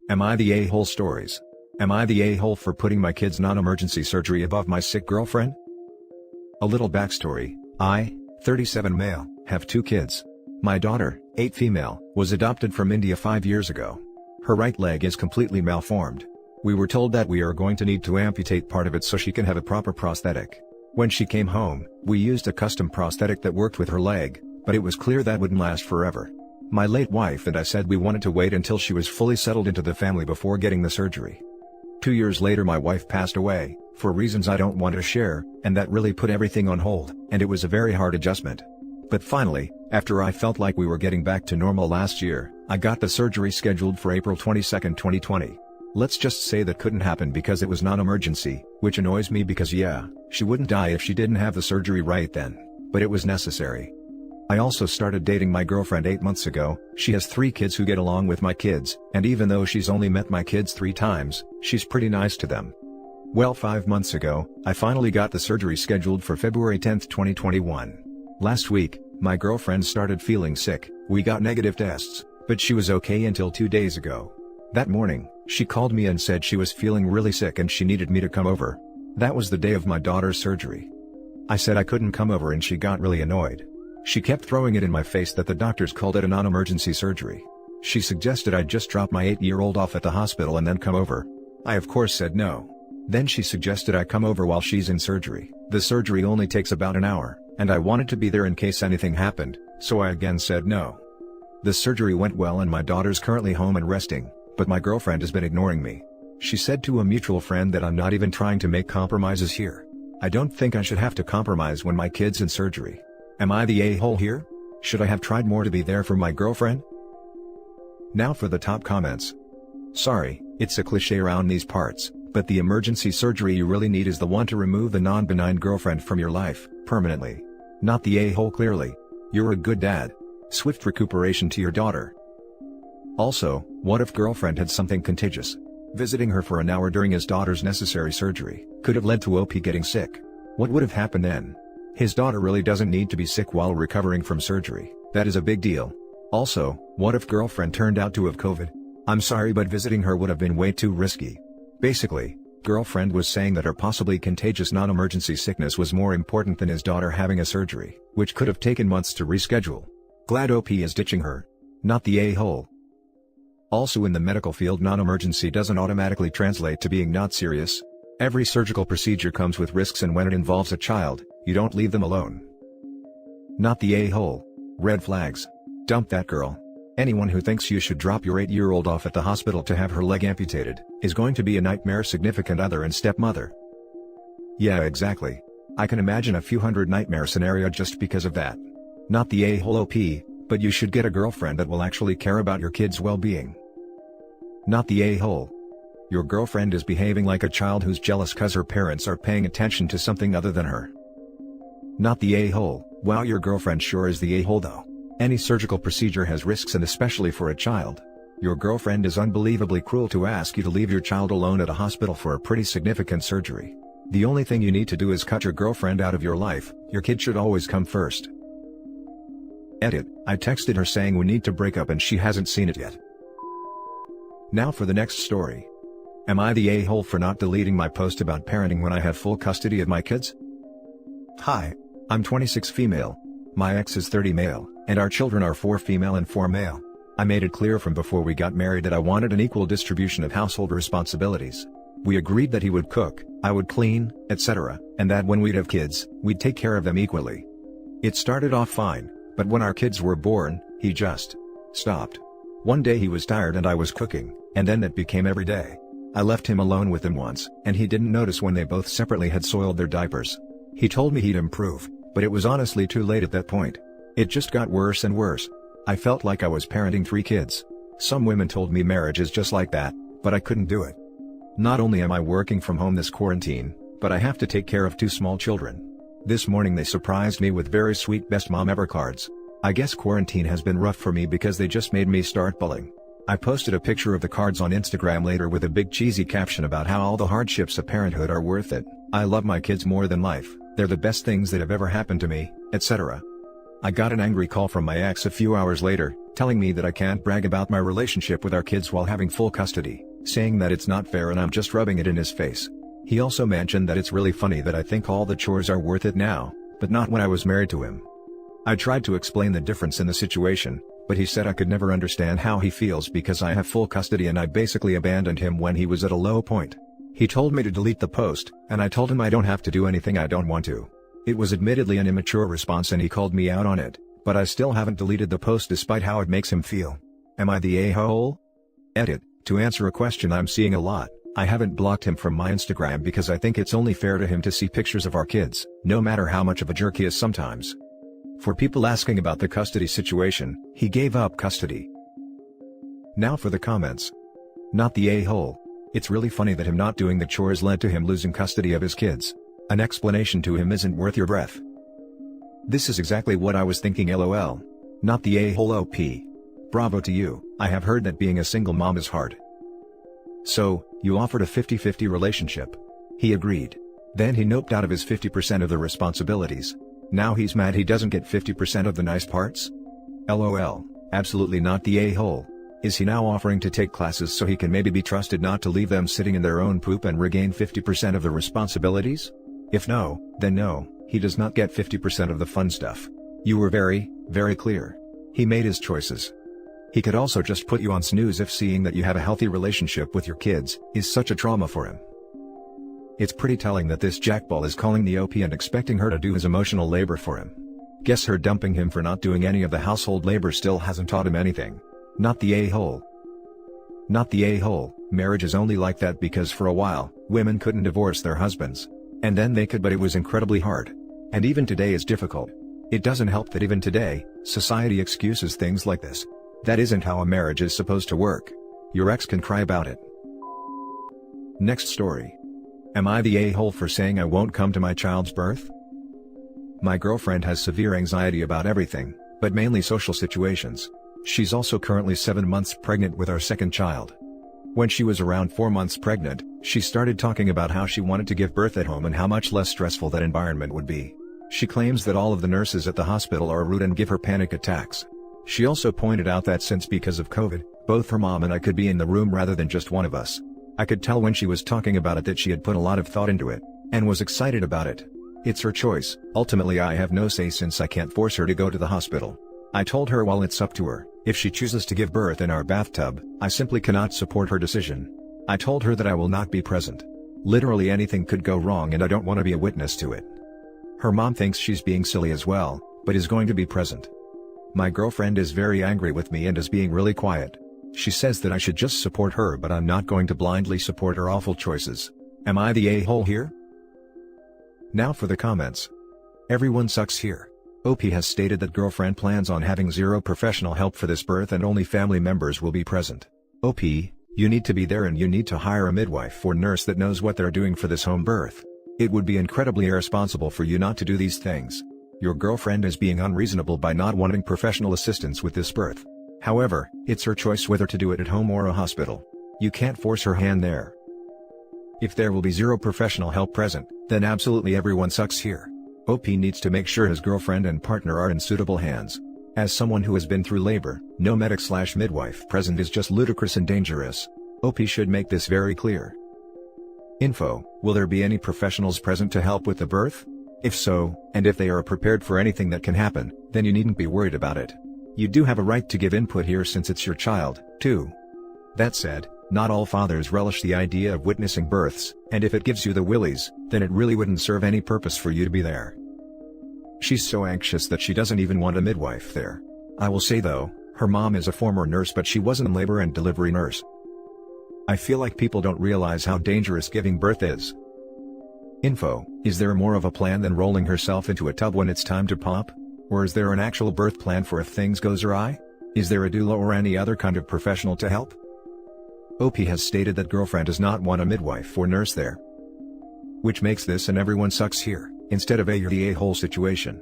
Am I the a-hole stories? Am I the a-hole for putting my kid's non-emergency surgery above my sick girlfriend? A little backstory: I, 37 male, have 2 kids. My daughter, 8 female, was adopted from India 5 years ago. Her right leg is completely malformed. We were told that we are going to need to amputate part of it so she can have a proper prosthetic. When she came home, we used a custom prosthetic that worked with her leg, but it was clear that wouldn't last forever. My late wife and I said we wanted to wait until she was fully settled into the family before getting the surgery. 2 years later my wife passed away, for reasons I don't want to share, and that really put everything on hold, and it was a very hard adjustment. But finally, after I felt like we were getting back to normal last year, I got the surgery scheduled for April 22, 2020. Let's just say that couldn't happen because it was non-emergency, which annoys me because yeah, she wouldn't die if she didn't have the surgery right then, but it was necessary. I also started dating my girlfriend 8 months ago. She has 3 kids who get along with my kids, and even though she's only met my kids 3 times, she's pretty nice to them. Well, 5 months ago, I finally got the surgery scheduled for February 10, 2021. Last week, my girlfriend started feeling sick. We got negative tests, but she was okay until 2 days ago. That morning, she called me and said she was feeling really sick and she needed me to come over. That was the day of my daughter's surgery. I said I couldn't come over and she got really annoyed. She kept throwing it in my face that the doctors called it a non-emergency surgery. She suggested I just drop my 8-year-old off at the hospital and then come over. I of course said no. Then she suggested I come over while she's in surgery. The surgery only takes about an hour, and I wanted to be there in case anything happened, so I again said no. The surgery went well and my daughter's currently home and resting, but my girlfriend has been ignoring me. She said to a mutual friend that I'm not even trying to make compromises here. I don't think I should have to compromise when my kid's in surgery. Am I the a-hole here? Should I have tried more to be there for my girlfriend? Now for the top comments. Sorry, it's a cliché around these parts, but the emergency surgery you really need is the one to remove the non-benign girlfriend from your life, permanently. Not the a-hole clearly. You're a good dad. Swift recuperation to your daughter. Also, what if girlfriend had something contagious? Visiting her for an hour during his daughter's necessary surgery could have led to OP getting sick. What would have happened then? His daughter really doesn't need to be sick while recovering from surgery. That is a big deal. Also, what if girlfriend turned out to have COVID? I'm sorry, but visiting her would have been way too risky. Basically, girlfriend was saying that her possibly contagious non-emergency sickness was more important than his daughter having a surgery, which could have taken months to reschedule. Glad OP is ditching her. Not the a-hole. Also, in the medical field, non-emergency doesn't automatically translate to being not serious. Every surgical procedure comes with risks, and when it involves a child, you don't leave them alone. Not the a-hole. Red flags. Dump that girl. Anyone who thinks you should drop your 8-year-old off at the hospital to have her leg amputated is going to be a nightmare significant other and stepmother. Yeah, exactly. I can imagine a few hundred nightmare scenario just because of that. Not the a-hole OP, but you should get a girlfriend that will actually care about your kid's well-being. Not the a-hole. Your girlfriend is behaving like a child who's jealous cause her parents are paying attention to something other than her. Not the a-hole. Wow, your girlfriend sure is the a-hole though. Any surgical procedure has risks, and especially for a child. Your girlfriend is unbelievably cruel to ask you to leave your child alone at a hospital for a pretty significant surgery. The only thing you need to do is cut your girlfriend out of your life. Your kid should always come first. Edit: I texted her saying we need to break up and she hasn't seen it yet. Now for the next story. Am I the a-hole for not deleting my post about parenting when I have full custody of my kids? Hi. I'm 26 female. My ex is 30 male, and our children are 4 female and 4 male. I made it clear from before we got married that I wanted an equal distribution of household responsibilities. We agreed that he would cook, I would clean, etc., and that when we'd have kids, we'd take care of them equally. It started off fine, but when our kids were born, he just stopped. One day he was tired and I was cooking, and then that became every day. I left him alone with them once, and he didn't notice when they both separately had soiled their diapers. He told me he'd improve, but it was honestly too late at that point. It just got worse and worse. I felt like I was parenting 3 kids. Some women told me marriage is just like that, but I couldn't do it. Not only am I working from home this quarantine, but I have to take care of 2 small children. This morning they surprised me with very sweet best mom ever cards. I guess quarantine has been rough for me because they just made me start bawling. I posted a picture of the cards on Instagram later with a big cheesy caption about how all the hardships of parenthood are worth it. I love my kids more than life, they're the best things that have ever happened to me, etc. I got an angry call from my ex a few hours later, telling me that I can't brag about my relationship with our kids while having full custody, saying that it's not fair and I'm just rubbing it in his face. He also mentioned that it's really funny that I think all the chores are worth it now, but not when I was married to him. I tried to explain the difference in the situation, but he said I could never understand how he feels because I have full custody and I basically abandoned him when he was at a low point. He told me to delete the post, and I told him I don't have to do anything I don't want to. It was admittedly an immature response and he called me out on it, but I still haven't deleted the post despite how it makes him feel. Am I the a-hole? Edit. To answer a question I'm seeing a lot, I haven't blocked him from my Instagram because I think it's only fair to him to see pictures of our kids, no matter how much of a jerk he is sometimes. For people asking about the custody situation, he gave up custody. Now for the comments. Not the a-hole. It's really funny that him not doing the chores led to him losing custody of his kids. An explanation to him isn't worth your breath. This is exactly what I was thinking, lol. Not the a-hole OP. Bravo to you. I have heard that being a single mom is hard. So, you offered a 50-50 relationship. He agreed. Then he noped out of his 50% of the responsibilities. Now he's mad he doesn't get 50% of the nice parts? LOL, absolutely not the a-hole. Is he now offering to take classes so he can maybe be trusted not to leave them sitting in their own poop and regain 50% of the responsibilities? If no, then no, he does not get 50% of the fun stuff. You were very, very clear. He made his choices. He could also just put you on snooze if seeing that you have a healthy relationship with your kids is such a trauma for him. It's pretty telling that this jackball is calling the OP and expecting her to do his emotional labor for him. Guess her dumping him for not doing any of the household labor still hasn't taught him anything. Not the a-hole. Not the a-hole. Marriage is only like that because for a while, women couldn't divorce their husbands. And then they could, but it was incredibly hard. And even today is difficult. It doesn't help that even today, society excuses things like this. That isn't how a marriage is supposed to work. Your ex can cry about it. Next story. Am I the a-hole for saying I won't come to my child's birth? My girlfriend has severe anxiety about everything, but mainly social situations. She's also currently 7 months pregnant with our second child. When she was around 4 months pregnant, she started talking about how she wanted to give birth at home and how much less stressful that environment would be. She claims that all of the nurses at the hospital are rude and give her panic attacks. She also pointed out that since because of COVID, both her mom and I could be in the room rather than just one of us. I could tell when she was talking about it that she had put a lot of thought into it, and was excited about it. It's her choice. Ultimately I have no say since I can't force her to go to the hospital. I told her while it's up to her, if she chooses to give birth in our bathtub, I simply cannot support her decision. I told her that I will not be present. Literally anything could go wrong and I don't want to be a witness to it. Her mom thinks she's being silly as well, but is going to be present. My girlfriend is very angry with me and is being really quiet. She says that I should just support her, but I'm not going to blindly support her awful choices. Am I the a-hole here? Now for the comments. Everyone sucks here. OP has stated that girlfriend plans on having zero professional help for this birth and only family members will be present. OP, you need to be there and you need to hire a midwife or nurse that knows what they're doing for this home birth. It would be incredibly irresponsible for you not to do these things. Your girlfriend is being unreasonable by not wanting professional assistance with this birth. However, it's her choice whether to do it at home or a hospital. You can't force her hand there. If there will be zero professional help present, then absolutely everyone sucks here. OP needs to make sure his girlfriend and partner are in suitable hands. As someone who has been through labor, no medic/midwife present is just ludicrous and dangerous. OP should make this very clear. Info: will there be any professionals present to help with the birth? If so, and if they are prepared for anything that can happen, then you needn't be worried about it. You do have a right to give input here since it's your child, too. That said, not all fathers relish the idea of witnessing births, and if it gives you the willies, then it really wouldn't serve any purpose for you to be there. She's so anxious that she doesn't even want a midwife there. I will say though, her mom is a former nurse but she wasn't a labor and delivery nurse. I feel like people don't realize how dangerous giving birth is. Info: is there more of a plan than rolling herself into a tub when it's time to pop? Or is there an actual birth plan for if things goes awry? Is there a doula or any other kind of professional to help? OP has stated that girlfriend does not want a midwife or nurse there. Which makes this an everyone sucks here, instead of a you're the a-hole situation.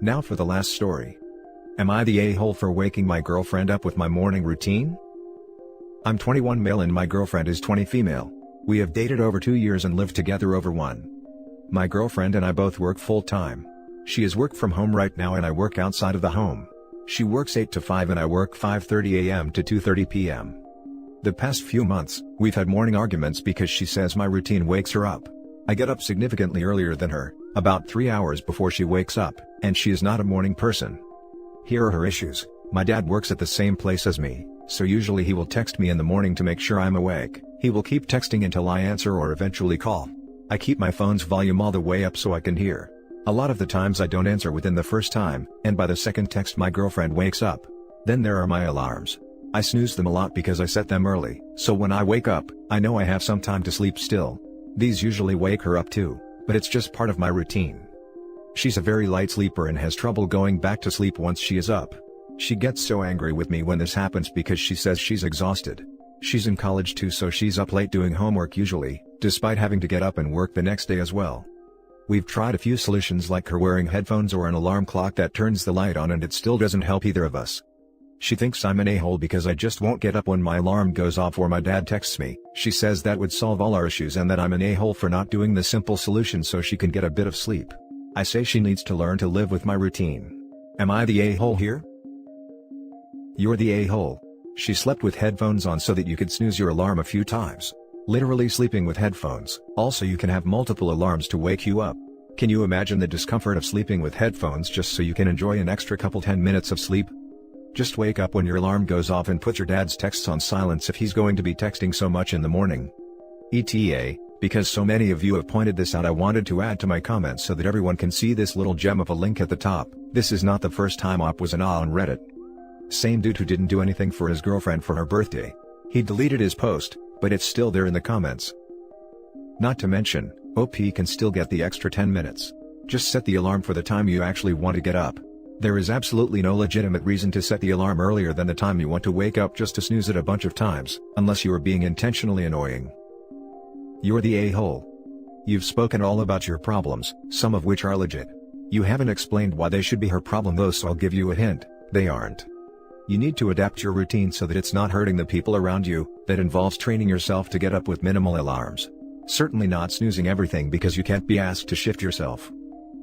Now for the last story. Am I the a-hole for waking my girlfriend up with my morning routine? I'm 21 male and my girlfriend is 20 female. We have dated over 2 years and lived together over 1. My girlfriend and I both work full-time. She is work from home right now and I work outside of the home. She works 8 to 5 and I work 5:30 a.m. to 2:30 p.m. The past few months, we've had morning arguments because she says my routine wakes her up. I get up significantly earlier than her, about 3 hours before she wakes up, and she is not a morning person. Here are her issues. My dad works at the same place as me, so usually he will text me in the morning to make sure I'm awake. He will keep texting until I answer or eventually call. I keep my phone's volume all the way up so I can hear. A lot of the times I don't answer within the first time, and by the second text my girlfriend wakes up. Then there are my alarms. I snooze them a lot because I set them early, so when I wake up, I know I have some time to sleep still. These usually wake her up too, but it's just part of my routine. She's a very light sleeper and has trouble going back to sleep once she is up. She gets so angry with me when this happens because she says she's exhausted. She's in college too, so she's up late doing homework usually, despite having to get up and work the next day as well. We've tried a few solutions like her wearing headphones or an alarm clock that turns the light on, and it still doesn't help either of us. She thinks I'm an a-hole because I just won't get up when my alarm goes off or my dad texts me. She says that would solve all our issues and that I'm an a-hole for not doing the simple solution so she can get a bit of sleep. I say she needs to learn to live with my routine. Am I the a-hole here? You're the a-hole. She slept with headphones on so that you could snooze your alarm a few times. Literally sleeping with headphones. Also, you can have multiple alarms to wake you up. Can you imagine the discomfort of sleeping with headphones just so you can enjoy an extra couple 10 minutes of sleep? Just wake up when your alarm goes off and put your dad's texts on silence if he's going to be texting so much in the morning. ETA, because so many of you have pointed this out, I wanted to add to my comments so that everyone can see this little gem of a link at the top. This is not the first time OP was an on Reddit. Same dude who didn't do anything for his girlfriend for her birthday. He deleted his post, but it's still there in the comments. Not to mention, OP can still get the extra 10 minutes. Just set the alarm for the time you actually want to get up. There is absolutely no legitimate reason to set the alarm earlier than the time you want to wake up just to snooze it a bunch of times, unless you are being intentionally annoying. You're the a-hole. You've spoken all about your problems, some of which are legit. You haven't explained why they should be her problem though, so I'll give you a hint: they aren't. You need to adapt your routine so that it's not hurting the people around you. That involves training yourself to get up with minimal alarms. Certainly not snoozing everything because you can't be asked to shift yourself.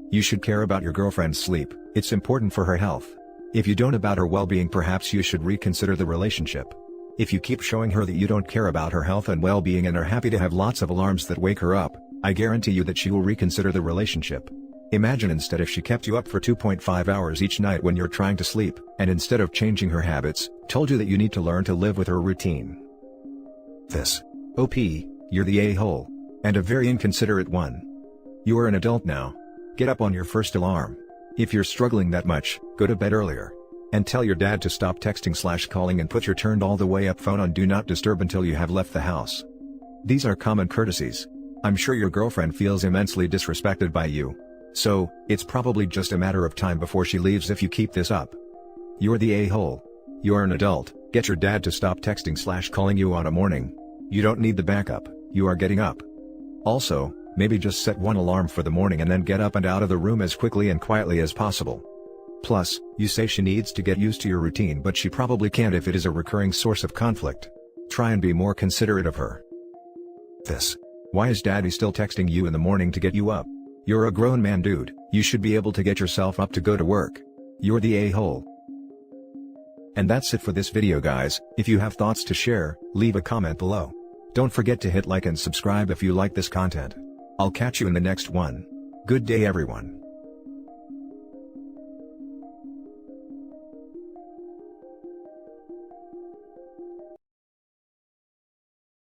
You should care about your girlfriend's sleep, it's important for her health. If you don't about her well-being, perhaps you should reconsider the relationship. If you keep showing her that you don't care about her health and well-being and are happy to have lots of alarms that wake her up, I guarantee you that she will reconsider the relationship. Imagine instead if she kept you up for 2.5 hours each night when you're trying to sleep, and instead of changing her habits, told you that you need to learn to live with her routine. This. OP, you're the a-hole. And a very inconsiderate one. You are an adult now. Get up on your first alarm. If you're struggling that much, go to bed earlier. And tell your dad to stop texting/calling and put your turned all the way up phone on do not disturb until you have left the house. These are common courtesies. I'm sure your girlfriend feels immensely disrespected by you. So, it's probably just a matter of time before she leaves if you keep this up. You're the a-hole. You're an adult, get your dad to stop texting/calling you on a morning. You don't need the backup, you are getting up. Also, maybe just set one alarm for the morning and then get up and out of the room as quickly and quietly as possible. Plus, you say she needs to get used to your routine, but she probably can't if it is a recurring source of conflict. Try and be more considerate of her. This. Why is daddy still texting you in the morning to get you up? You're a grown man, dude, you should be able to get yourself up to go to work. You're the a-hole. And that's it for this video, guys. If you have thoughts to share, leave a comment below. Don't forget to hit like and subscribe if you like this content. I'll catch you in the next one. Good day, everyone.